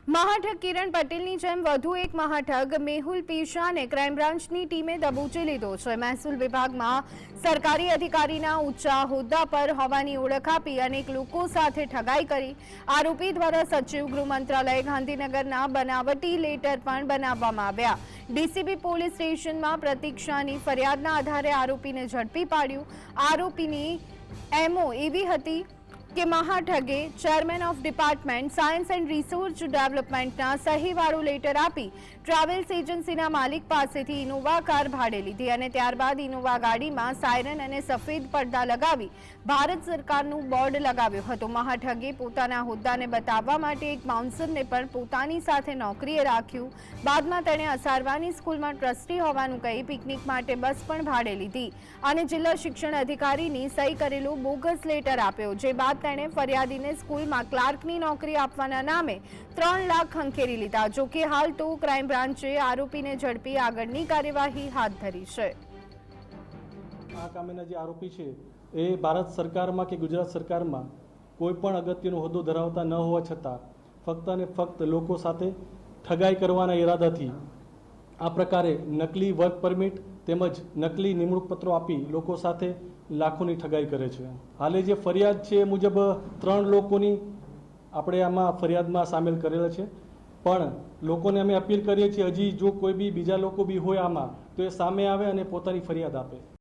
મહાઠગ કિરણ પટેલની જેમ વધુ એક મહાઠગ મેહુલ પીશાને ક્રાઇમ બ્રાન્ચની ટીમે દબોચી લીધો છે। મહેસૂલ વિભાગમાં સરકારી અધિકારીના ઊંચા હોદ્દા પર હોવાની ઓળખ આપી અનેક લોકો સાથે ઠગાઈ કરી આરોપી દ્વારા સચિવ ગૃહ મંત્રાલય ગાંધીનગરના બનાવટી લેટર પણ બનાવવામાં આવ્યા। ડીસીબી પોલીસ સ્ટેશનમાં પ્રતીક્ષાની ફરિયાદના આધારે આરોપીને ઝડપી પાડ્યું। આરોપીની એમઓ એવી હતી કે મહાઠગે chairman of department science and research ડેવલપમેન્ટના સહીવાળું લેટર આપી ટ્રાવેલ્સ એજન્સીના માલિક પાસેથી ઇનોવા કાર ભાડે લીધી અને ત્યારબાદ ઇનોવા ગાડીમાં સાયરન અને સફેદ પડદા લગાવી ભારત સરકારનું બોર્ડ લગાવ્યું હતું। મહાઠગે પોતાના હોદ્દાને બતાવવા માટે એક બાઉન્સરને પણ પોતાની સાથે નોકરીએ રાખ્યું। બાદમાં તેણે અસારવાની સ્કૂલમાં ટ્રસ્ટી હોવાનું કહી પિકનિક માટે બસ પણ ભાડે લીધી અને જિલ્લા શિક્ષણ અધિકારીની સહી કરેલું બોગસ લેટર આપ્યો। જે બાદ તેણે ફરિયાદીને સ્કૂલમાં ક્લાર્કની નોકરી આપવાના નામે 3 લાખ ખંખેરી લીધા। જો કે હાલ તો ક્રાઇમ બ્રાન્ચે આરોપીને ઝડપી આગળની કાર્યવાહી હાથ ધરી છે। આ કામેના જે આરોપી છે એ ભારત સરકારમાં કે ગુજરાત સરકારમાં કોઈ પણ અગત્યનો હોદ્દો ધરાવતા ન હોવા છતાં ફક્ત અને ફક્ત લોકો સાથે ઠગાઈ કરવાના ઈરાદાથી આ પ્રકારે નકલી વર્ક પરમિટ તેમજ નકલી નિમણૂક પત્રો આપી લોકો સાથે લાખોની ઠગાઈ કરે છે। હાલે જે ફરિયાદ છે એ મુજબ 3 લોકોની આપણે આમાં ફરિયાદમાં સામેલ કરેલા છે, પણ લોકોને અમે અપીલ કરીએ છીએ હજી જો કોઈ બી બીજા લોકો બી હોય આમાં તો એ સામે આવે અને પોતાની ફરિયાદ આપે।